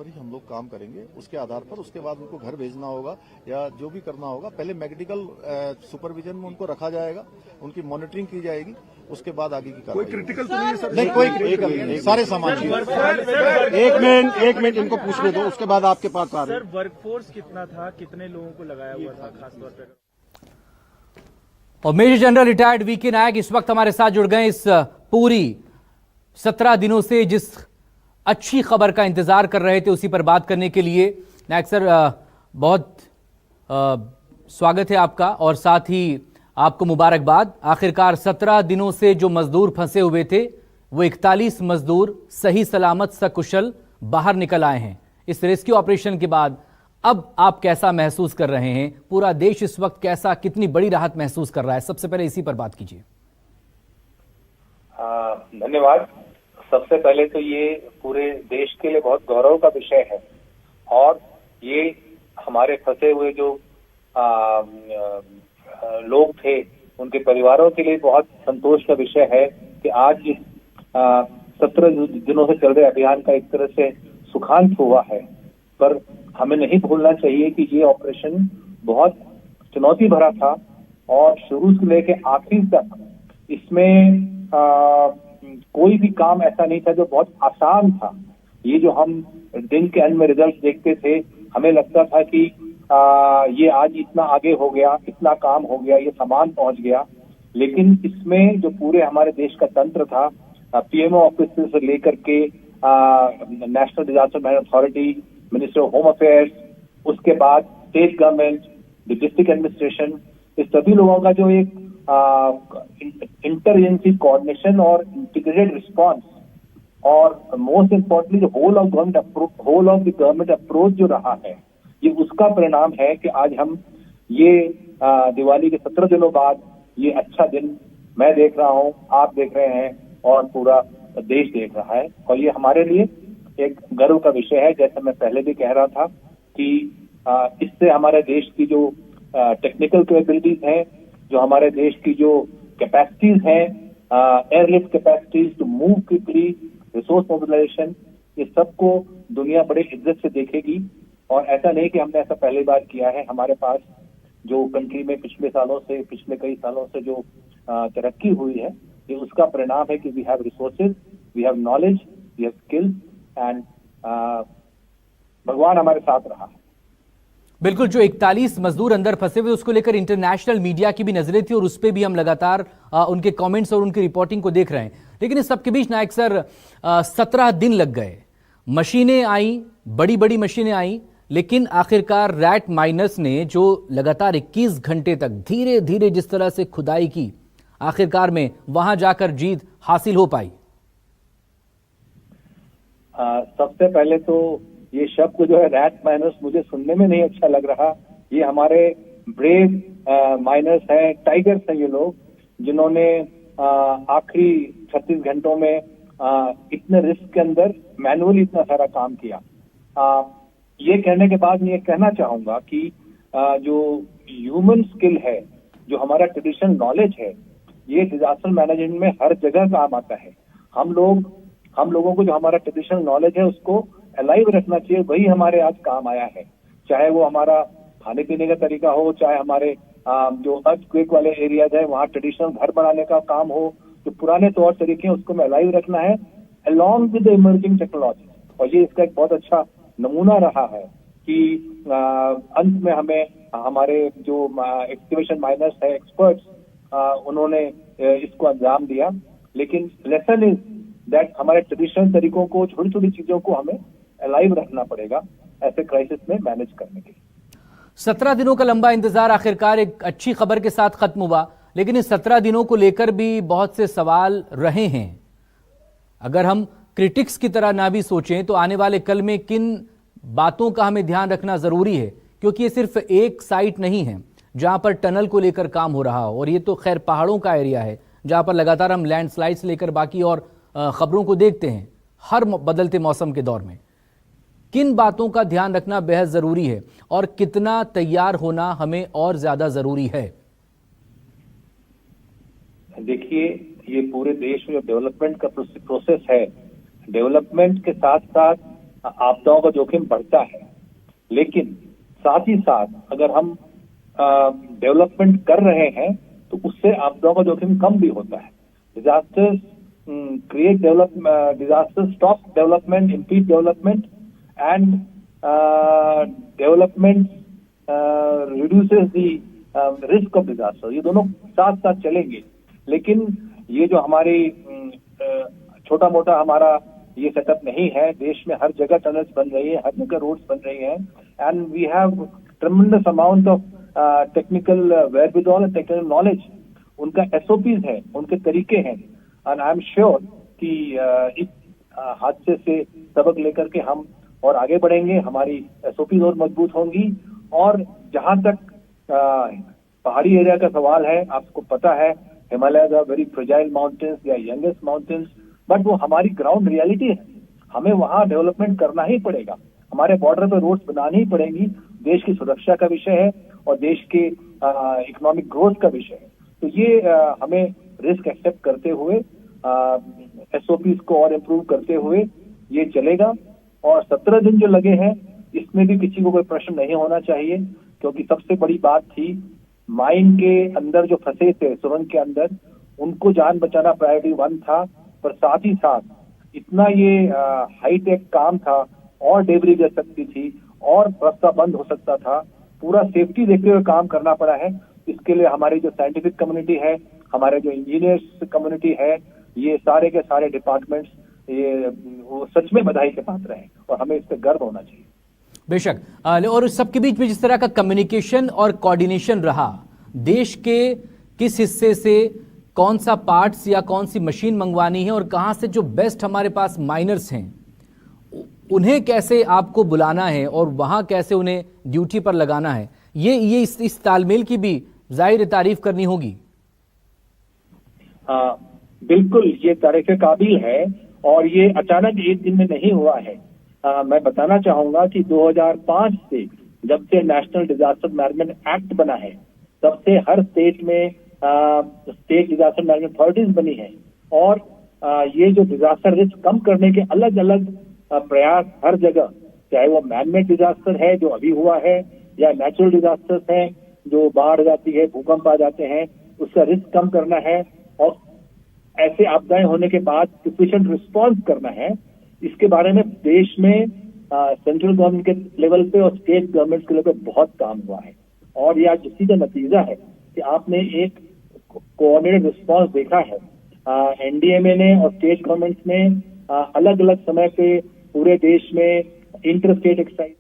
मरीज हम लोग काम करेंगे, उसके आधार पर उसके बाद उनको घर भेजना होगा या जो भी करना होगा। पहले मेडिकल सुपरविजन में उनको रखा जाएगा, उनकी मॉनिटरिंग की जाएगी, उसके बाद आगे की कार्रवाई। कोई क्रिटिकल तो नहीं है सर? नहीं, कोई सारे सामान। एक मिनट इनको पूछने दो, उसके बाद आपके पास आ रहे हैं। सर वर्कफोर्स कितना था, कितने लोगों को लगाया हुआ था खासतौर पर? और मेजर जनरल रिटायर्ड वीके नायक इस वक्त हमारे साथ जुड़ गए। इस पूरी 17 दिनों से जिस अच्छी खबर का इंतजार कर रहे थे उसी पर बात करने के लिए नायक सर बहुत स्वागत है आपका, और साथ ही आपको मुबारकबाद। आखिरकार 17 दिनों से जो मजदूर फंसे हुए थे वो 41 मजदूर सही सलामत सकुशल बाहर निकल आए हैं। इस रेस्क्यू ऑपरेशन के बाद अब आप कैसा महसूस कर रहे हैं? पूरा देश इस वक्त कैसा, कितनी बड़ी राहत महसूस कर रहा है? सबसे पहले इसी पर बात कीजिए। धन्यवाद। सबसे पहले तो ये पूरे देश के लिए बहुत गौरव का विषय है, और ये हमारे फंसे हुए जो लोग थे उनके परिवारों के लिए बहुत संतोष का विषय है कि आज इस 17 दिनों से चल रहे अभियान का एक तरह से सुखांत हुआ है। पर हमें नहीं भूलना चाहिए कि ये ऑपरेशन बहुत चुनौती भरा था, और शुरू से लेकर आखिर तक इसमें कोई भी काम ऐसा नहीं था जो बहुत आसान था। ये जो हम दिन के अंत में रिजल्ट देखते थे, हमें लगता था कि ये आज इतना आगे हो गया, इतना काम हो गया, ये सामान पहुंच गया, लेकिन इसमें जो पूरे हमारे देश का तंत्र था, पीएमओ ऑफिस से लेकर के national disaster management authority, minister of home affairs, उसके बाद state government, the district administration, इस सभी लोगों का जो एक इंटर एजेंसी कोऑर्डिनेशन और इंटीग्रेटेड रिस्पांस, और most importantly whole of the government approach जो रहा है, ये उसका परिणाम है कि आज हम ये दिवाली के 17 दिनों बाद ये अच्छा दिन मैं देख रहा हूँ, आप देख रहे हैं, और पूरा देश देख रहा है। और ये हमारे लिए एक गर्व का विषय है। जैसे मैं पहले भी कह रहा था कि इससे हमारे देश की जो टेक्निकल कैपेबिलिटीज हैं, जो हमारे देश की जो कैपेसिटीज हैं, airlift capacities to move quickly, resource mobilisation, ये सबको दुनिया बड़े इज्जत से देखेगी। और ऐसा नहीं कि हमने ऐसा पहली बार किया है। हमारे पास जो कंट्री में पिछले कई सालों से जो तरक्की हुई है, ये उसका परिणाम है कि we have resources, we have knowledge, we have skills, and भगवान हमारे साथ रहा है। बिल्कुल, जो 41 मजदूर अंदर फंसे हुए उसको लेकर इंटरनेशनल मीडिया की भी नजरें थी, और उस पर भी हम लगातार उनके कमेंट्स और उनकी रिपोर्टिंग को देख रहे हैं। लेकिन इस सबके बीच नायक सर 17 दिन लग गए, मशीनें आई, बड़ी बड़ी मशीनें आई, लेकिन आखिरकार रैट माइनर्स ने जो लगातार 21 घंटे तक धीरे धीरे जिस तरह से खुदाई की, आखिरकार में वहां जाकर जीत हासिल हो पाई। सबसे पहले तो ये शब्द जो है रैट माइनर्स मुझे सुनने में नहीं अच्छा लग रहा। ये हमारे ब्रेव माइनर्स हैं, टाइगर्स हैं, ये लोग जिन्होंने आखिरी 36 घंटों में इतने रिस्क के अंदर मैनुअली इतना सारा काम किया। ये कहने के बाद मैं ये कहना चाहूंगा कि जो ह्यूमन स्किल है, जो हमारा ट्रेडिशनल नॉलेज है, ये डिजास्टर मैनेजमेंट में हर जगह काम आता है। हम लोगों को जो हमारा ट्रेडिशनल नॉलेज है उसको अलाइव रखना चाहिए, वही हमारे आज काम आया है। चाहे वो हमारा खाने पीने का तरीका हो, चाहे हमारे जो अर्थक्वेक वाले एरियाज है वहाँ ट्रेडिशनल घर बनाने का काम हो, जो पुराने तौर तरीके हैं उसको हमें अलाइव रखना है along with the emerging technology. और ये इसका एक बहुत अच्छा नमूना रहा है कि अंत में हमें हमारे जो एक्सकेवेशन माइनर्स है, एक्सपर्ट्स, उन्होंने इसको अंजाम दिया। लेकिन लेसन इज दैट हमारे ट्रेडिशनल तरीकों को, छोटी छोटी चीजों को हमें अलाइव रखना पड़ेगा ऐसे क्राइसिस में मैनेज करने के लिए। 17 दिनों का लंबा इंतजार आखिरकार एक अच्छी खबर के साथ खत्म हुआ, लेकिन इस 17 दिनों को लेकर भी बहुत से सवाल रहे हैं। अगर हम क्रिटिक्स की तरह ना भी सोचें तो आने वाले कल में किन बातों का हमें ध्यान रखना जरूरी है, क्योंकि ये सिर्फ एक साइट नहीं है जहां पर टनल को लेकर काम हो रहा हो, और ये तो खैर पहाड़ों का एरिया है जहां पर लगातार हम लैंडस्लाइड्स लेकर बाकी और खबरों को देखते हैं हर बदलते मौसम के दौर में। किन बातों का ध्यान रखना बेहद जरूरी है और कितना तैयार होना हमें और ज्यादा जरूरी है? देखिए, ये पूरे देश में जो डेवलपमेंट का प्रोसेस है, डेवलपमेंट के साथ साथ आपदाओं का जोखिम बढ़ता है, लेकिन साथ ही साथ अगर हम डेवलपमेंट कर रहे हैं तो उससे आपदाओं का जोखिम कम भी होता है। Disasters create disasters stop development, impede development, and development reduces the risk of disaster. ये दोनों साथ साथ चलेंगे, लेकिन ये जो हमारी छोटा मोटा हमारा ये सेटअप नहीं है। देश में हर जगह टनल्स बन रही है, हर जगह रोड्स बन रही हैं, and we have tremendous amount of technical wherewithal and technical knowledge. उनका एसओपीज है, उनके तरीके हैं, एंड आई एम श्योर कि इस हादसे से सबक लेकर के हम और आगे बढ़ेंगे, हमारी एसओपीज और मजबूत होंगी। और जहां तक पहाड़ी एरिया का सवाल है, आपको पता है Himalaya are very fragile mountains, they are youngest mountains, but वो हमारी ग्राउंड रियलिटी है। हमें वहां डेवलपमेंट करना ही पड़ेगा, हमारे बॉर्डर पर रोड्स बनानी ही पड़ेंगी। देश की सुरक्षा का विषय है और देश के इकोनॉमिक ग्रोथ का विषय है। तो ये हमें रिस्क एक्सेप्ट करते हुए एसओपीज को और इम्प्रूव करते हुए ये चलेगा। और 17 दिन जो लगे हैं, इसमें भी किसी को कोई प्रश्न नहीं होना चाहिए, क्योंकि सबसे बड़ी बात थी माइन के अंदर जो फंसे थे, सुरंग के अंदर, उनको जान बचाना प्रायोरिटी 1 था। पर साथ ही साथ इतना ये हाईटेक काम था, और डेबरी गिर सकती थी और रास्ता बंद हो सकता था। पूरा सेफ्टी देखते हुए काम करना पड़ा है। इसके लिए हमारी जो साइंटिफिक कम्युनिटी है, हमारे जो इंजीनियर्स कम्युनिटी है, ये सारे के सारे डिपार्टमेंट्स ये वो सच में बधाई के पात्र हैं और हमें इस पर गर्व होना चाहिए। बेशक। और उस सबके बीच में जिस तरह का कम्युनिकेशन और कोऑर्डिनेशन रहा, देश के किस हिस्से से कौन सा पार्ट्स या कौन सी मशीन मंगवानी है और कहां से जो बेस्ट हमारे पास माइनर्स हैं, उन्हें कैसे आपको बुलाना है और वहां कैसे उन्हें ड्यूटी पर लगाना है, ये इस तालमेल की भी जाहिर तारीफ करनी होगी। बिल्कुल, ये तारीफ काबिल है और ये अचानक एक दिन में नहीं हुआ है। मैं बताना चाहूंगा कि 2005 से जब से नेशनल डिजास्टर मैनेजमेंट एक्ट बना है, तब से हर स्टेट में स्टेट डिजास्टर मैनेजमेंट अथॉरिटीज बनी है, और ये जो डिजास्टर रिस्क कम करने के अलग अलग प्रयास हर जगह, चाहे वो मैनमेड डिजास्टर है जो अभी हुआ है, या नेचुरल डिजास्टर्स हैं जो बाढ़ जाती है, भूकंप आ जाते हैं, उसका रिस्क कम करना है, और ऐसे आपदाएं होने के बाद सफिशिएंट रिस्पॉन्स करना है। इसके बारे में देश में सेंट्रल गवर्नमेंट के लेवल पे और स्टेट गवर्नमेंट के लेवल पे बहुत काम हुआ है, और यह आज इसी का नतीजा है कि आपने एक कोऑर्डिनेटेड रिस्पॉन्स देखा है। एनडीएमए ने और स्टेट गवर्नमेंट्स ने अलग अलग समय पे पूरे देश में इंटर स्टेट एक्सरसाइज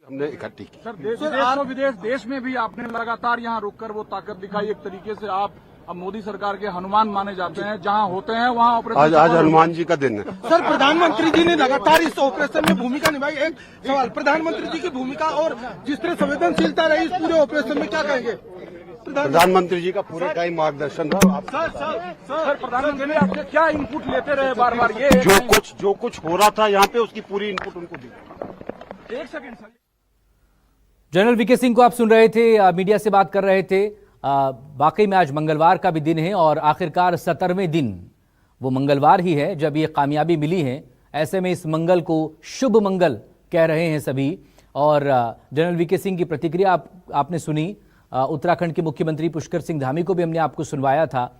हमने इकट्ठी की। सर, देश विदेश देश में भी आपने लगातार यहाँ रुककर वो ताकत दिखाई। एक तरीके से आप अब मोदी सरकार के हनुमान माने जाते हैं, जहाँ होते हैं वहाँ ऑपरेशन। आज हनुमान जी का दिन है। सर, प्रधानमंत्री जी ने लगातार इस ऑपरेशन में भूमिका निभाई। एक सवाल, प्रधानमंत्री जी की भूमिका और जिस तरह संवेदनशीलता रही इस पूरे ऑपरेशन में, क्या कहेंगे? प्रधानमंत्री जी का पूरे टाइम मार्गदर्शन रहा। सर, प्रधानमंत्री ने आपसे क्या इनपुट लेते रहे बार बार? ये जो कुछ हो रहा था यहाँ पे, उसकी पूरी इनपुट उनको दी। एक second sir. General VK Singh को आप सुन रहे थे, मीडिया से बात कर रहे थे। वाकई में आज मंगलवार का भी दिन है और आखिरकार 17वें दिन वो मंगलवार ही है जब ये कामयाबी मिली है। ऐसे में इस मंगल को शुभ मंगल कह रहे हैं सभी। और जनरल वीके सिंह की प्रतिक्रिया आपने सुनी। उत्तराखंड के मुख्यमंत्री पुष्कर सिंह धामी को भी हमने आपको सुनवाया था।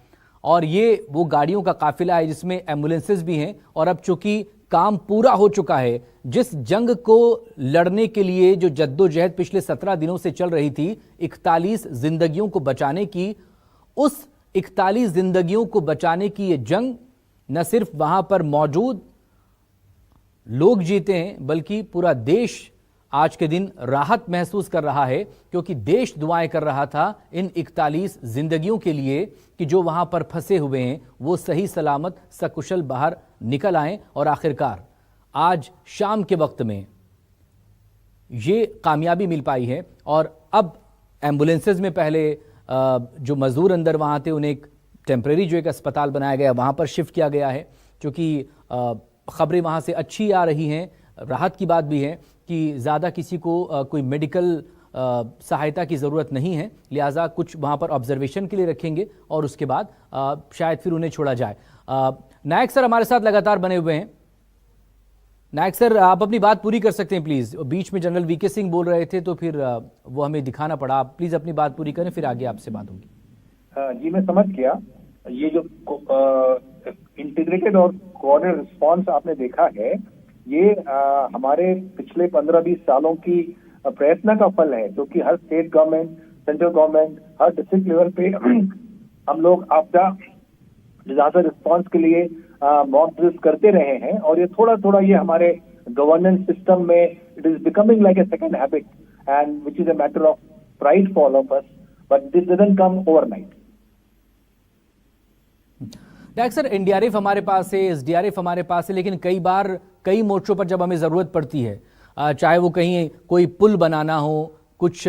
और ये वो गाड़ियों का काफिला है जिसमें एम्बुलेंसेज भी हैं। और अब चूंकि काम पूरा हो चुका है, जिस जंग को लड़ने के लिए जो जद्दोजहद पिछले 17 दिनों से चल रही थी, 41 जिंदगियों को बचाने की, उस 41 जिंदगियों को बचाने की ये जंग न सिर्फ वहां पर मौजूद लोग जीते हैं, बल्कि पूरा देश आज के दिन राहत महसूस कर रहा है, क्योंकि देश दुआएं कर रहा था इन 41 जिंदगियों के लिए कि जो वहां पर फंसे हुए हैं वो सही सलामत सकुशल बाहर निकल आएं। और आखिरकार आज शाम के वक्त में ये कामयाबी मिल पाई है। और अब एम्बुलेंसेज में पहले जो मजदूर अंदर वहां थे, उन्हें एक टेम्परेरी जो एक अस्पताल बनाया गया, वहां पर शिफ्ट किया गया है, क्योंकि खबरें वहां से अच्छी आ रही हैं। राहत की बात भी है कि ज़्यादा किसी को कोई मेडिकल सहायता की ज़रूरत नहीं है, लिहाजा कुछ वहाँ पर ऑब्जर्वेशन के लिए रखेंगे और उसके बाद शायद फिर उन्हें छोड़ा जाए। नायक सर हमारे साथ लगातार बने हुए हैं। नायक सर, आप अपनी बात पूरी कर सकते हैं प्लीज। बीच में जनरल वीके सिंह बोल रहे थे तो फिर वो हमें दिखाना पड़ा। आप प्लीज अपनी बात पूरी करें, फिर आगे आपसे बात होगी। जी, मैं समझ गया। ये जो इंटीग्रेटेड और कोऑर्डिनेटेड रिस्पांस आपने देखा है, ये हमारे पिछले 15-20 सालों की प्रयत्न का फल है, जो कि हर स्टेट गवर्नमेंट, सेंट्रल गवर्नमेंट, हर डिस्ट्रिक्ट लेवल पे हम लोग आपदा डिजास्टर रिस्पांस के लिए मॉक ड्रिल्स करते रहे हैं। और ये थोड़ा थोड़ा ये हमारे गवर्नेंस सिस्टम में it is becoming like a second habit and which is a matter of pride for all of us, but this doesn't come overnight. Nayak sir, NDRF हमारे पास है, एसडीआरएफ हमारे पास है, लेकिन कई बार कई मोर्चों पर जब हमें ज़रूरत पड़ती है, चाहे वो कहीं कोई पुल बनाना हो, कुछ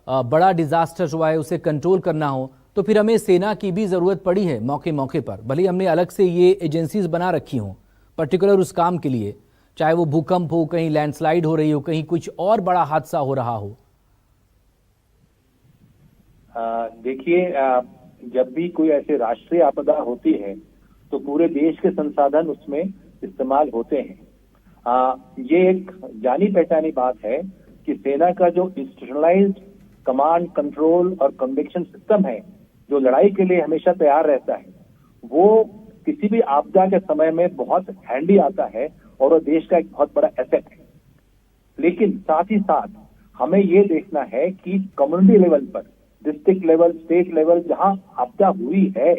बड़ा डिजास्टर हुआ है उसे कंट्रोल करना हो, तो फिर हमें सेना की भी ज़रूरत पड़ी है मौके मौके पर। भले ही हमने अलग से ये एजेंसीज बना रखी हों पर्टिकुलर उस काम के लिए, चाहे वो भूकंप हो, कहीं लैंडस्लाइड हो रही हो, कहीं कुछ और बड़ा हादसा हो रहा हो। देखिए, जब भी कोई ऐसे राष्ट्रीय आपदा होती है तो पूरे देश के संसाधन उसमें इस्तेमाल होते हैं। ये एक जानी पहचानी बात है कि सेना का जो इंस्टीट्यूशनलाइज्ड कमांड, कंट्रोल और कन्विक्शन सिस्टम है, जो लड़ाई के लिए हमेशा तैयार रहता है, वो किसी भी आपदा के समय में बहुत हैंडी आता है और वो देश का एक बहुत बड़ा एसेट है। लेकिन साथ ही साथ हमें ये देखना है कि कम्युनिटी लेवल पर, डिस्ट्रिक्ट लेवल, स्टेट लेवल, जहां आपदा हुई है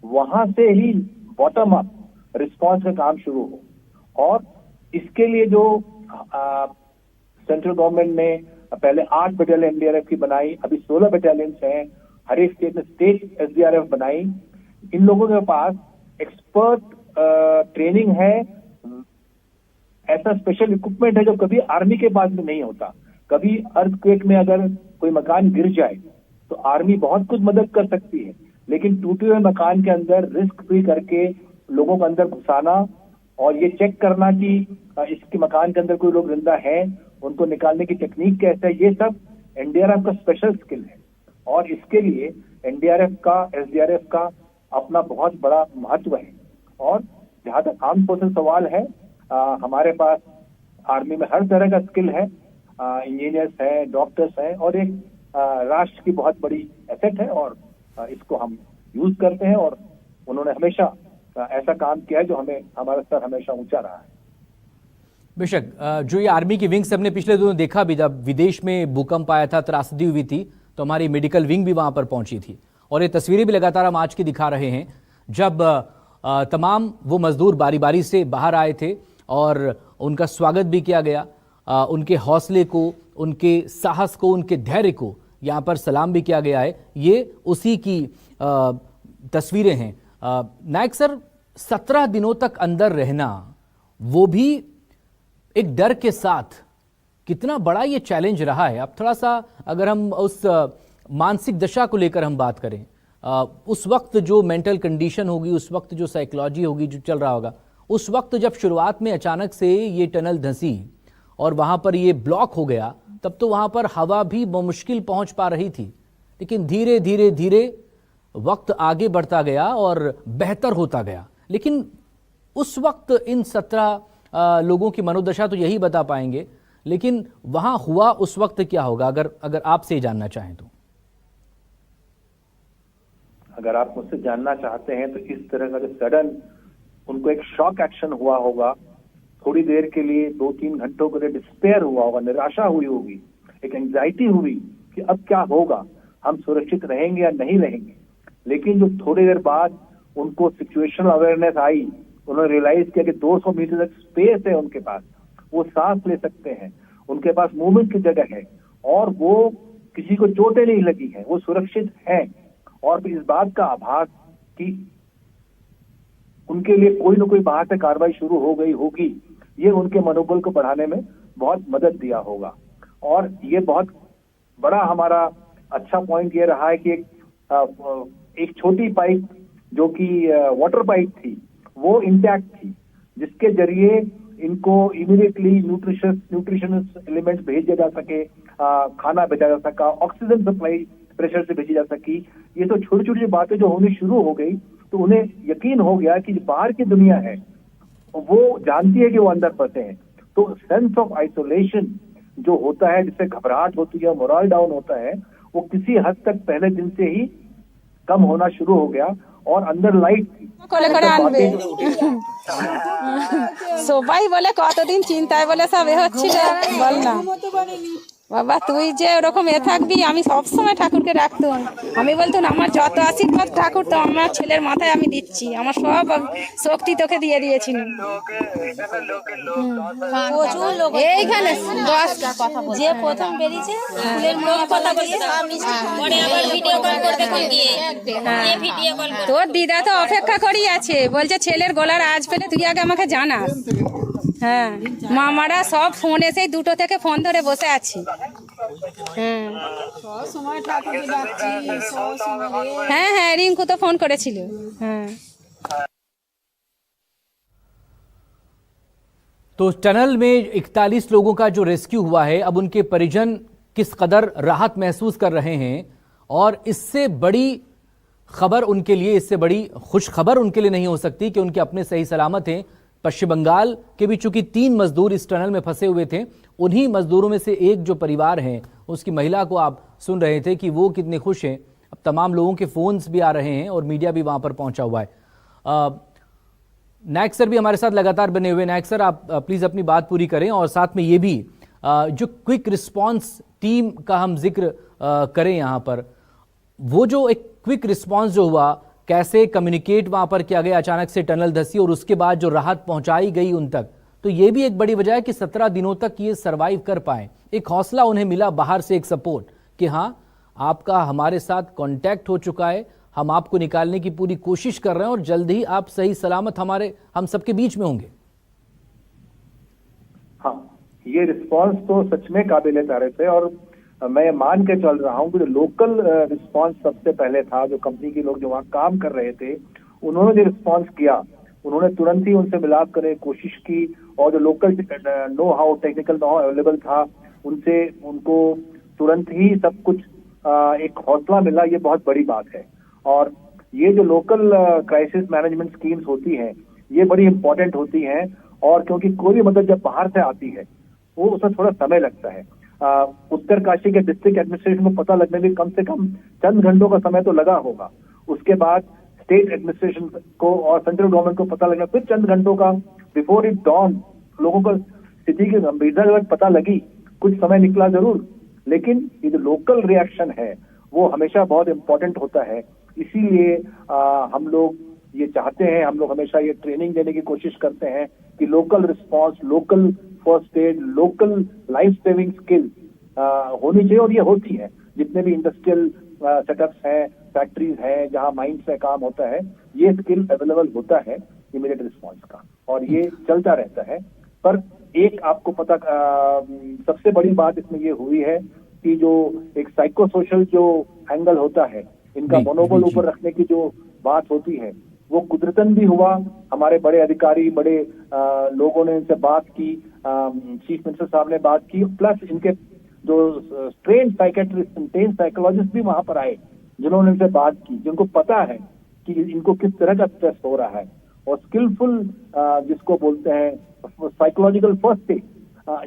वहां से ही बॉटम अप रिस्पांस का काम शुरू हो। और इसके लिए जो सेंट्रल गवर्नमेंट ने पहले 8 बटालियन एनडीआरएफ की बनाई, अभी 16 बटालियन हैं, हर एक स्टेट ने स्टेट एसडीआरएफ बनाई। इन लोगों के पास एक्सपर्ट ट्रेनिंग है, ऐसा स्पेशल इक्विपमेंट है जो कभी आर्मी के पास में नहीं होता। कभी अर्थक्वेक में अगर कोई मकान गिर जाए तो आर्मी बहुत कुछ मदद कर सकती है, लेकिन टूटे हुए मकान के अंदर रिस्क फ्री करके लोगों को अंदर घुसाना और ये चेक करना कि इसके मकान के अंदर कोई लोग जिंदा है, उनको निकालने की टेक्निक कैसे है, ये सब एनडीआरएफ का स्पेशल स्किल है। और इसके लिए एनडीआरएफ का, एसडीआरएफ का अपना बहुत बड़ा महत्व है। और जहां तक आर्म फोर्सेस सवाल है, हमारे पास आर्मी में हर तरह का स्किल है, इंजीनियर्स हैं, डॉक्टर्स हैं, और एक राष्ट्र की बहुत बड़ी एसेट है और इसको हम यूज करते हैं। और उन्होंने हमेशा ऐसा काम किया है जो हमें, हमारा स्तर हमेशा ऊंचा रहा है। बेशक, जो ये आर्मी की विंग्स हमने पिछले दिनों देखा भी, जब विदेश में भूकंप आया था, त्रासदी हुई थी, तो हमारी मेडिकल विंग भी वहां पर पहुंची थी। और ये तस्वीरें भी लगातार हम आज की दिखा रहे हैं, जब तमाम वो मजदूर बारी बारी से बाहर आए थे और उनका स्वागत भी किया गया। उनके हौसले को, उनके साहस को, उनके धैर्य को यहाँ पर सलाम भी किया गया है। ये उसी की तस्वीरें हैं। नायक सर, 17 दिनों तक अंदर रहना, वो भी एक डर के साथ, कितना बड़ा ये चैलेंज रहा है। अब थोड़ा सा अगर हम उस मानसिक दशा को लेकर हम बात करें, उस वक्त जो मेंटल कंडीशन होगी, उस वक्त जो साइकोलॉजी होगी, जो चल रहा होगा, उस वक्त जब शुरुआत में अचानक से ये टनल धंसी और वहां पर ये ब्लॉक हो गया, तब तो वहां पर हवा भी मुश्किल पहुंच पा रही थी। लेकिन धीरे धीरे धीरे वक्त आगे बढ़ता गया और बेहतर होता गया। लेकिन उस वक्त इन 17 लोगों की मनोदशा तो यही बता पाएंगे, लेकिन वहां हुआ उस वक्त क्या होगा, अगर आपसे जानना चाहें तो। अगर आप मुझसे जानना चाहते हैं तो इस तरह का जो सडन उनको एक शॉक एक्शन हुआ होगा, थोड़ी देर के लिए, 2-3 घंटों के लिए डिस्पेयर हुआ होगा, निराशा हुई होगी, एक एंजाइटी हुई कि अब क्या होगा, हम सुरक्षित रहेंगे या नहीं रहेंगे। लेकिन जो थोड़ी देर बाद उनको सिचुएशनल अवेयरनेस आई, उन्होंने रियलाइज किया कि 200 मीटर तक स्पेस है उनके पास, वो सांस ले सकते हैं, उनके पास मूवमेंट की जगह है और वो किसी को चोटें नहीं लगी है, वो सुरक्षित हैं। और इस बात का आभास कि उनके लिए कोई ना कोई बाहर से कार्रवाई शुरू हो गई होगी, ये उनके मनोबल को बढ़ाने में बहुत मदद दिया होगा। और ये बहुत बड़ा हमारा अच्छा पॉइंट ये रहा है कि एक छोटी पाइप जो कि वाटर पाइप थी, वो इंटैक्ट थी, जिसके जरिए इनको इमीडिएटली न्यूट्रिशनस एलिमेंट्स भेजे जा सके, खाना भेजा जा सका, ऑक्सीजन सप्लाई प्रेशर से भेजी जा सकी। ये तो छोटी छोटी बातें जो होनी शुरू हो गई, तो उन्हें यकीन हो गया कि बाहर की दुनिया है वो जानती है कि वो अंदर फंसे हैं, तो सेंस ऑफ आइसोलेशन जो होता है, जिससे घबराहट होती है, मोरल डाउन होता है, वो किसी हद तक पहले दिन से ही कम होना शुरू हो गया और अंदर लाइट थी। সবাই বলে কতদিন চিন্তায় বলে সব এ হচ্ছিল বল না বাবা তুই যে ওরকম থাকবি। আমি সবসময় ঠাকুরকে ডাকতাম, আমি বলতাম আমার যত আশীর্বাদ ঠাকুর তো আমার ছেলের মাথায় আমি দিচ্ছি, আমার সব শক্তি তোকে দিয়ে দিয়েছি। এইখানে যে প্রথম বেরিয়েছে তোর দিদা তো অপেক্ষা করি আছে, বলছে ছেলের গলার আজ পেলে তুই আগে আমাকে জানাস। হ্যাঁ মামারা সব ফোন এসে 2টো থেকে ফোন ধরে বসে আছি। হ্যাঁ হ্যাঁ রিঙ্কু তো ফোন করেছিল। হ্যাঁ तो टनल में 41 लोगों का जो रेस्क्यू हुआ है, अब उनके परिजन किस कदर राहत महसूस कर रहे हैं और इससे बड़ी खबर उनके लिए, इससे बड़ी खुश खबर उनके लिए नहीं हो सकती कि उनके अपने सही सलामत हैं। पश्चिम बंगाल के भी चूंकि 3 मजदूर इस टनल में फंसे हुए थे, उन्हीं मजदूरों में से एक जो परिवार हैं उसकी महिला को आप सुन रहे थे कि वो कितने खुश हैं। अब तमाम लोगों के फोन्स भी आ रहे हैं और मीडिया भी वहां पर पहुंचा हुआ है। नायक सर भी हमारे साथ लगातार बने हुए। नायक सर आप प्लीज अपनी बात पूरी करें और साथ में ये भी जो क्विक रिस्पांस टीम का हम जिक्र करें यहाँ पर, वो जो एक क्विक रिस्पांस जो हुआ, कैसे कम्युनिकेट वहां पर किया गया, अचानक से टनल धसी और उसके बाद जो राहत पहुंचाई गई उन तक, तो ये भी एक बड़ी वजह है कि 17 दिनों तक ये सरवाइव कर पाए। एक हौसला उन्हें मिला बाहर से, एक सपोर्ट कि हाँ आपका हमारे साथ कांटेक्ट हो चुका है, हम आपको निकालने की पूरी कोशिश कर रहे हैं और जल्द ही आप सही सलामत हम सबके बीच में होंगे। हाँ, ये रिस्पांस तो सच में काबिल तारीफ है और मैं मान के चल रहा हूँ कि जो लोकल रिस्पांस सबसे पहले था, जो कंपनी के लोग जो वहाँ काम कर रहे थे, उन्होंने जो रिस्पांस किया, उन्होंने तुरंत ही उनसे मिलाप करने की कोशिश की और जो local technical know how available था, उनसे उनको तुरंत ही सब कुछ एक हौसला मिला। ये बहुत बड़ी बात है और ये जो लोकल क्राइसिस मैनेजमेंट स्कीम्स होती हैं, ये बड़ी इंपॉर्टेंट होती हैं और क्योंकि कोई भी मदद जब बाहर से आती है वो उसमें थोड़ा समय लगता है। उत्तरकाशी के डिस्ट्रिक्ट एडमिनिस्ट्रेशन को पता लगने में कम से कम चंद घंटों का समय तो लगा होगा। उसके बाद स्टेट एडमिनिस्ट्रेशन को और सेंट्रल गवर्नमेंट को पता लगना फिर चंद घंटों का, बिफोर इट डॉन लोगों को स्थिति की गंभीरता जब पता लगी, कुछ समय निकला जरूर, लेकिन ये जो लोकल रिएक्शन है वो हमेशा बहुत इंपॉर्टेंट होता है। इसीलिए हम लोग ये चाहते हैं, हम लोग हमेशा ये ट्रेनिंग देने की कोशिश करते हैं कि local response, local first aid, local life saving skill होनी चाहिए और ये होती है। जितने भी इंडस्ट्रियल सेटअप्स हैं, फैक्ट्रीज हैं, जहां माइंस में काम होता है, ये स्किल अवेलेबल होता है इमीडिएट रिस्पांस का और ये चलता रहता है। पर एक आपको पता सबसे बड़ी बात इसमें ये हुई है कि जो एक साइको सोशल जो एंगल होता है, इनका मनोबल ऊपर रखने की जो बात होती है, वो कुदरतन भी हुआ। हमारे बड़े अधिकारी, बड़े लोगों ने इनसे बात की, चीफ मिनिस्टर साहब ने बात की, प्लस इनके जो ट्रेन साइकेट्रिस्ट, ट्रेन साइकोलॉजिस्ट भी वहां पर आए, जिन्होंने इनसे बात की, जिनको पता है कि इनको किस तरह का स्ट्रेस हो रहा है और स्किलफुल जिसको बोलते हैं साइकोलॉजिकल फर्स्ट एड,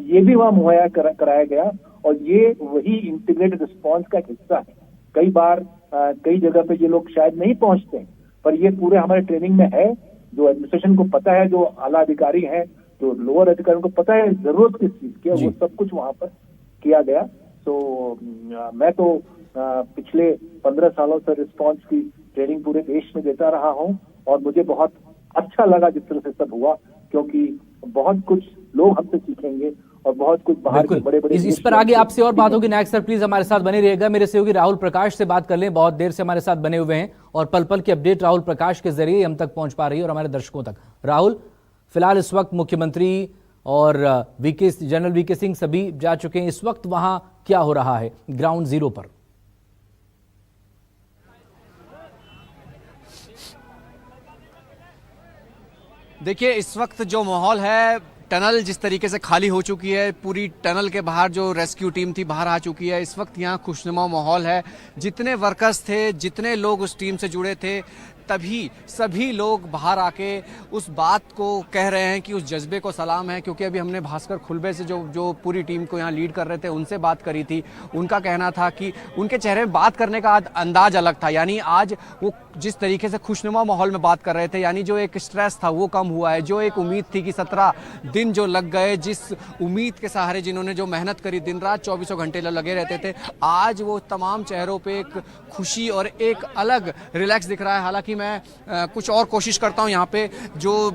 ये भी वहां मुहैया कराया गया और ये वही इंटीग्रेटेड रिस्पांस का हिस्सा है। कई बार कई जगह पे ये लोग शायद नहीं पहुंचते, पर ये पूरे हमारे ट्रेनिंग में है। जो एडमिनिस्ट्रेशन को पता है, जो आला अधिकारी हैं, जो लोअर अधिकारियों को पता है जरूरत किस चीज की है, वो सब कुछ वहां पर किया गया। तो मैं तो पिछले 15 सालों से रिस्पांस की ट्रेनिंग पूरे देश में देता रहा हूं और मुझे बहुत अच्छा लगा जिस तरह से सब हुआ, क्योंकि बहुत कुछ लोग हमसे सीखेंगे और बहुत कुछ बाहर के बड़े बड़े इस पर आगे आपसे और बात होगी। नायक सर प्लीज हमारे साथ बने रहिएगा। मेरे सहयोगी राहुल प्रकाश से बात कर लें, बहुत देर से हमारे साथ बने हुए हैं और पल पल की अपडेट राहुल प्रकाश के जरिए हम तक पहुंच पा रही है और हमारे दर्शकों तक। राहुल, फिलहाल इस वक्त मुख्यमंत्री और जनरल वीके सिंह सभी जा चुके हैं, इस वक्त वहां क्या हो रहा है ग्राउंड जीरो पर? देखिए इस वक्त जो माहौल है, टनल जिस तरीके से खाली हो चुकी है, पूरी टनल के बाहर जो रेस्क्यू टीम थी बाहर आ चुकी है। इस वक्त यहाँ खुशनुमा माहौल है। जितने वर्कर्स थे, जितने लोग उस टीम से जुड़े थे, तभी सभी लोग बाहर आके उस बात को कह रहे हैं कि उस जज्बे को सलाम है। क्योंकि अभी हमने भास्कर खुलबे से जो पूरी टीम को यहाँ लीड कर रहे थे उनसे बात करी थी, उनका कहना था कि उनके चेहरे में बात करने का अंदाज अलग था। यानी आज वो जिस तरीके से खुशनुमा माहौल में बात कर रहे थे, यानी जो एक स्ट्रेस था वो कम हुआ है। जो एक उम्मीद थी कि 17 दिन जो लग गए, जिस उम्मीद के सहारे जिन्होंने जो मेहनत करी, दिन रात 24 घंटे लगे रहते थे, आज वो तमाम चेहरों पे एक खुशी और एक अलग रिलैक्स दिख रहा है। हालांकि मैं कुछ और कोशिश करता हूँ यहाँ पे, जो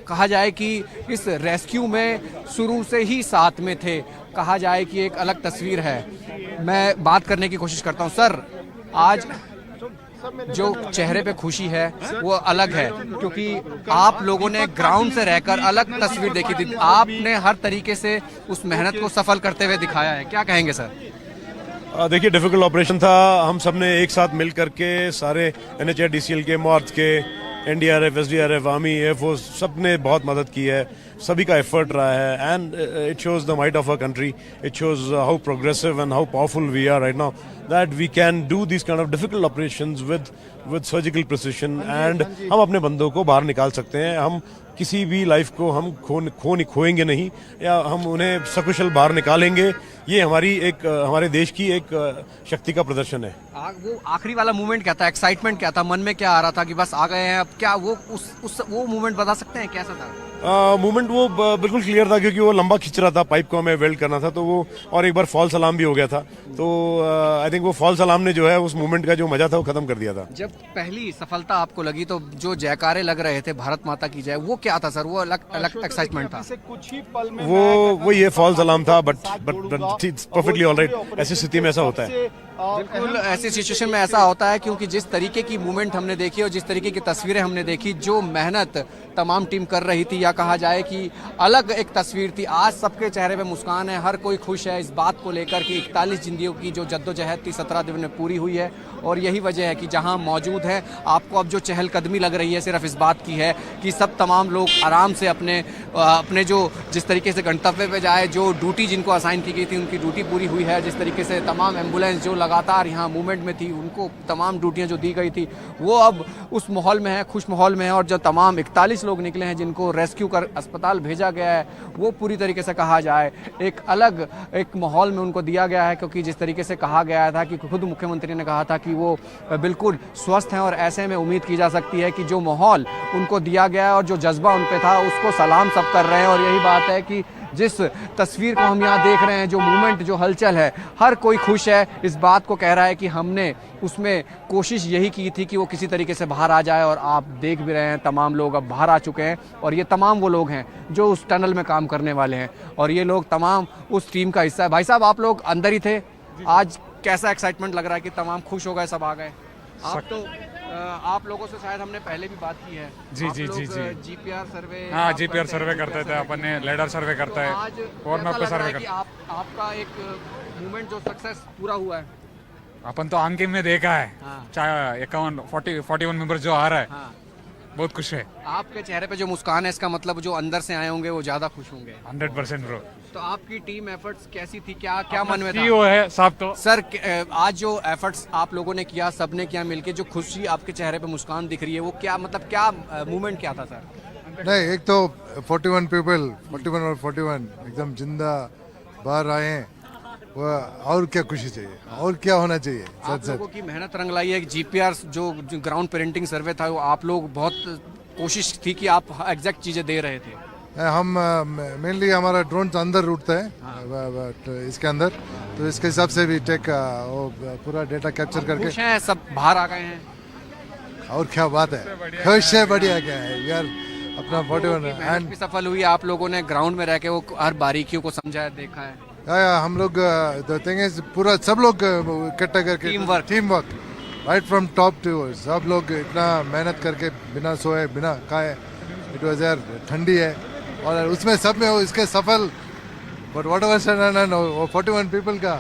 कहा जाए कि इस रेस्क्यू में शुरू से ही साथ में थे, कहा जाए कि एक अलग तस्वीर है। मैं बात करने की कोशिश करता हूँ। सर, आज जो चेहरे पे खुशी है वो अलग है, क्योंकि आप लोगों ने ग्राउंड से रहकर अलग तस्वीर देखी थी। आपने हर तरीके से उस मेहनत को सफल करते हुए दिखाया है, क्या कहेंगे सर? देखिए, डिफिकल्ट ऑपरेशन था। हम सब ने एक साथ मिल करके सारे NHIDCL के, मॉर्थ के, NDRF, SDRF, आर्मी, एयरफोर्स, सब ने बहुत मदद की है। सभी का एफर्ट रहा है and it shows the might of a country. It shows how progressive and how powerful we are right now, that we can do these kind of difficult operations with surgical precision and हम अपने बंदों को बाहर निकाल सकते हैं। हम किसी भी लाइफ को हम खोएंगे नहीं, या हम उन्हें सकुशल बाहर निकालेंगे। ये हमारे देश की एक शक्ति का प्रदर्शन है। वो आखिरी वाला मोमेंट क्या था, एक्साइटमेंट क्या था, मन में क्या आ रहा था कि बस आ गए हैं अब? क्या वो वो मोमेंट बता सकते हैं, कैसा था? मूवमेंट वो बिल्कुल क्लियर था, क्योंकि वो लंबा खिंच रहा था, पाइप को हमें वेल्ड करना था, तो वो और एक बार फॉल्स अलार्म भी हो गया था। तो आई थिंक वो फॉल्स अलार्म ने जो है उस मूवमेंट का जो मजा था वो खत्म कर दिया था। जब पहली सफलता आपको लगी तो जो जयकारे लग रहे थे भारत माता की जय, वो क्या था सर? वो अलग एक्साइटमेंट था? वो ये फॉल्स अलार्म था, बट परफेक्टली ऑलराइट। ऐसी स्थिति में ऐसा होता है, बिल्कुल ऐसी सिचुएशन में ऐसा होता है, क्योंकि जिस तरीके की मूवमेंट हमने देखी और जिस तरीके की तस्वीरें हमने देखी, जो मेहनत तमाम टीम कर रही थी, या कहा जाए कि अलग एक तस्वीर थी। आज सबके चेहरे पे मुस्कान है, हर कोई खुश है इस बात को लेकर कि 41 जिंदगियों की जो जद्दोजहद थी 17 दिन में पूरी हुई है। और यही वजह है कि जहां मौजूद है, आपको अब जो चहलकदमी लग रही है सिर्फ इस बात की है कि सब तमाम लोग आराम से अपने जो जिस तरीके से गंतव्य पे जाए, जो ड्यूटी जिनको असाइन की गई थी उनकी ड्यूटी पूरी हुई है। जिस तरीके से तमाम एम्बुलेंस जो लगातार यहाँ मूवमेंट में थी, उनको तमाम ड्यूटियाँ जो दी गई थी, वो अब उस माहौल में है, खुश माहौल में है। और जो तमाम 41 लोग निकले हैं जिनको रेस्क्यू कर अस्पताल भेजा गया है, वो पूरी तरीके से कहा जाए एक अलग एक माहौल में उनको दिया गया है। क्योंकि जिस तरीके से कहा गया था कि खुद मुख्यमंत्री ने कहा था कि वो बिल्कुल स्वस्थ हैं, और ऐसे में उम्मीद की जा सकती है कि जो माहौल उनको दिया गया है और जो जज्बा उन पे था, उसको सलाम सब कर रहे हैं। और यही बात है कि जिस तस्वीर को हम यहाँ देख रहे हैं, जो मूवमेंट, जो हलचल है, हर कोई खुश है, इस बात को कह रहा है कि हमने उसमें कोशिश यही की थी कि वो किसी तरीके से बाहर आ जाए। और आप देख भी रहे हैं तमाम लोग अब बाहर आ चुके हैं, और ये तमाम वो लोग हैं जो उस टनल में काम करने वाले हैं, और ये लोग तमाम उस टीम का हिस्सा है। भाई साहब, आप लोग अंदर ही थे, आज कैसा एक्साइटमेंट लग रहा है कि तमाम खुश हो गए, सब आ गए? आप लोगों से शायद हमने पहले भी बात की है। जी GPR सर्वे, हाँ, GPR सर्वे करते थे अपन, ने लेडर सर्वे करता है, और मैं सर्वे करता है। आपका एक मूवमेंट जो सक्सेस पूरा हुआ है, अपन तो आंखें में देखा है। चाहे 41 मेंबर जो आ रहा है, बहुत खुश है। आपके चेहरे पे जो मुस्कान है, इसका मतलब जो अंदर से आए होंगे वो ज्यादा खुश होंगे। 100% ब्रो। तो आपकी टीम एफर्ट्स कैसी थी, क्या मन में था? है साहब। तो सर, आज जो एफर्ट्स आप लोगों ने किया, सबने किया मिलके, जो खुशी आपके चेहरे पे मुस्कान दिख रही है, वो क्या मतलब, क्या मूवमेंट क्या था सर? नहीं, एक तो 41 पीपल, 41 और 41 एकदम जिंदा बाहर आए हैं, वो और क्या खुशी चाहिए, और क्या होना चाहिए? आप लोगों की मेहनत रंग लाई है। GPR जो ग्राउंड पेरेंटिंग सर्वे था, वो आप लोग बहुत कोशिश थी कि आप एग्जैक्ट चीजें दे रहे थे। हम मेनली हमारा ड्रोन अंदर उड़ता है इसके अंदर, तो इसके हिसाब से भी टेक वो पूरा डेटा कैप्चर करके सब बाहर आ गए हैं। और क्या बात है, खुश है, बढ़िया क्या है यार, अपना 41 एंड सफल हुई। आप लोगों ने ग्राउंड में रह के वो हर बारीकियों को समझा है, देखा है। हम लोग पूरा सब लोग इकट्ठा करके team work right from top to, सब लोग इतना मेहनत करके बिना सोए बिना खाए, इट वाज यार, ठंडी है और उसमें सब में हो इसके सफल, बट व्हाट एवर 41 पीपल का,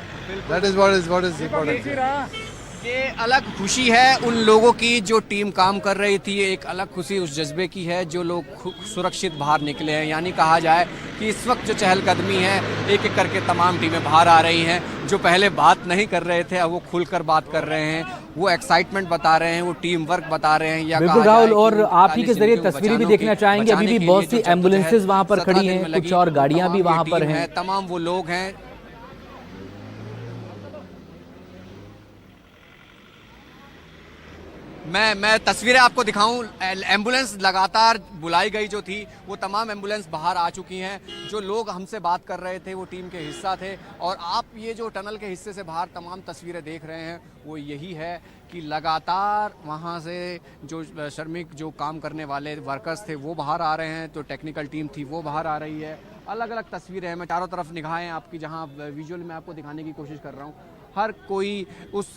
that is what is important. ये अलग खुशी है उन लोगों की जो टीम काम कर रही थी, एक अलग खुशी उस जज्बे की है जो लोग सुरक्षित बाहर निकले हैं। यानी कहा जाए कि इस वक्त जो चहलकदमी है, एक एक करके तमाम टीमें बाहर आ रही हैं। जो पहले बात नहीं कर रहे थे, अब वो खुलकर बात कर रहे हैं। वो एक्साइटमेंट बता रहे हैं, वो टीम वर्क बता रहे हैं। या बिल्कुल कहा जाए राहुल, कि और आप ही के 39 जरिए इनके तस्वीरें भी बचाने देखना के- चाहेंगे। अभी बचाने भी के बहुत लिए सी जो जद्दोजहद एम्बुलेंसेज वहां पर 17 खड़ी दिन हैं, में कुछ लगी, और गाड़ियां भी तमाम वहां ये पर टीम हैं। तमाम वो लोग हैं। मैं तस्वीरें आपको दिखाऊं, एम्बुलेंस लगातार बुलाई गई जो थी, वो तमाम एम्बुलेंस बाहर आ चुकी हैं। जो लोग हमसे बात कर रहे थे वो टीम के हिस्सा थे, और आप ये जो टनल के हिस्से से बाहर तमाम तस्वीरें देख रहे हैं वो यही है कि लगातार वहाँ से जो श्रमिक जो काम करने वाले वर्कर्स थे वो बाहर आ रहे हैं, तो टेक्निकल टीम थी वो बाहर आ रही है। अलग अलग तस्वीरें हैं, मैं चारों तरफ निगाहें आपकी जहाँ विजुअल में आपको दिखाने की कोशिश कर रहा हूँ। हर कोई उस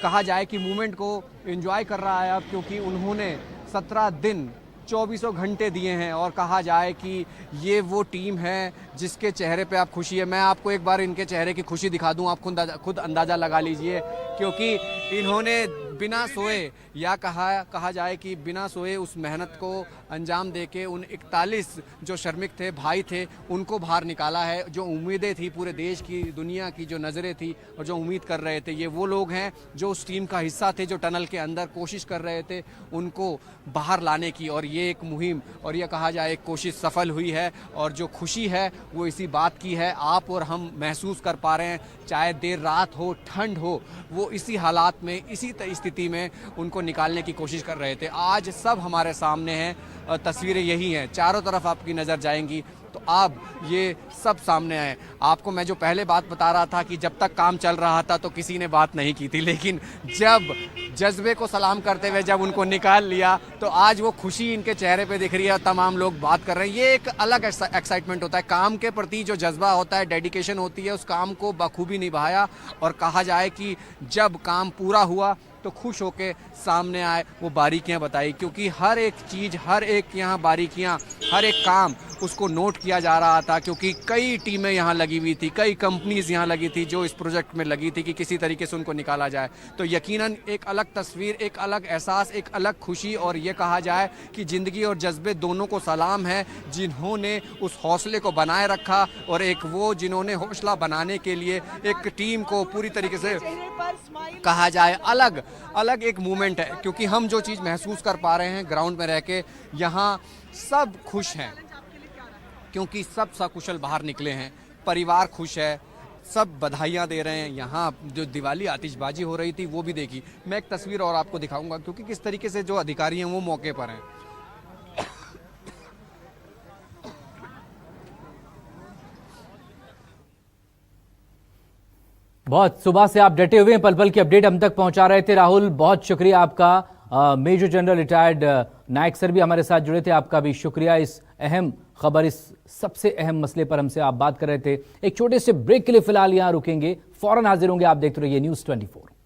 कहा जाए कि मूवमेंट को एंजॉय कर रहा है अब, क्योंकि उन्होंने 17 दिन 2400 घंटे दिए हैं, और कहा जाए कि ये वो टीम है जिसके चेहरे पे आप खुशी है। मैं आपको एक बार इनके चेहरे की खुशी दिखा दूं, आप खुद अंदाज़ा लगा लीजिए, क्योंकि इन्होंने बिना सोए या कहा जाए कि बिना सोए उस मेहनत को अंजाम देके उन 41 जो श्रमिक थे, भाई थे, उनको बाहर निकाला है। जो उम्मीदें थी पूरे देश की, दुनिया की जो नज़रें थी और जो उम्मीद कर रहे थे, ये वो लोग हैं जो उस टीम का हिस्सा थे, जो टनल के अंदर कोशिश कर रहे थे उनको बाहर लाने की। और ये एक मुहिम और ये कहा जाए एक कोशिश सफल हुई है, और जो खुशी है वो इसी बात की है, आप और हम महसूस कर पा रहे हैं। चाहे देर रात हो, ठंड हो, वो इसी हालात में, इसी स्थिति में उनको निकालने की कोशिश कर रहे थे। आज सब हमारे सामने हैं, तस्वीरें यही हैं, चारों तरफ आपकी नज़र जाएंगी तो अब ये सब सामने आए। आपको मैं जो पहले बात बता रहा था कि जब तक काम चल रहा था तो किसी ने बात नहीं की थी, लेकिन जब जज्बे को सलाम करते हुए जब उनको निकाल लिया तो आज वो खुशी इनके चेहरे पे दिख रही है, तमाम लोग बात कर रहे हैं। ये एक अलग एक्साइटमेंट होता है, काम के प्रति जो जज्बा होता है, डेडिकेशन होती है, उस काम को बखूबी निभाया, और कहा जाए कि जब काम पूरा हुआ तो खुश होके सामने आए, वो बारीकियां बताई, क्योंकि हर एक चीज़, हर एक यहाँ बारीकियां, हर एक काम उसको नोट किया जा रहा था, क्योंकि कई टीमें यहाँ लगी हुई थी, कई कंपनीज यहाँ लगी थी जो इस प्रोजेक्ट में लगी थी कि किसी तरीके से उनको निकाला जाए। तो यकीनन एक अलग तस्वीर, एक अलग एहसास, एक अलग खुशी, और ये कहा जाए कि ज़िंदगी और जज्बे दोनों को सलाम है जिन्होंने उस हौसले को बनाए रखा, और एक वो जिन्होंने हौसला बनाने के लिए एक टीम को पूरी तरीके से कहा जाए अलग एक मूवमेंट है। क्योंकि हम जो चीज़ महसूस कर पा रहे हैं ग्राउंड में रह के, यहाँ सब खुश हैं, क्योंकि सब सकुशल बाहर निकले हैं, परिवार खुश है, सब बधाइयाँ दे रहे हैं। यहाँ जो दिवाली आतिशबाजी हो रही थी वो भी देखी। मैं एक तस्वीर और आपको दिखाऊंगा, क्योंकि किस तरीके से जो अधिकारी हैं वो मौके पर हैं। बहुत सुबह से आप डटे हुए हैं, पल पल की अपडेट हम तक पहुंचा रहे थे। राहुल, बहुत शुक्रिया आपका। मेजर जनरल रिटायर्ड नायक सर भी हमारे साथ जुड़े थे, आपका भी शुक्रिया। इस अहम खबर, इस सबसे अहम मसले पर हमसे आप बात कर रहे थे। एक छोटे से ब्रेक के लिए फिलहाल यहां रुकेंगे, फौरन हाजिर होंगे। आप देखते रहिए न्यूज़ 24।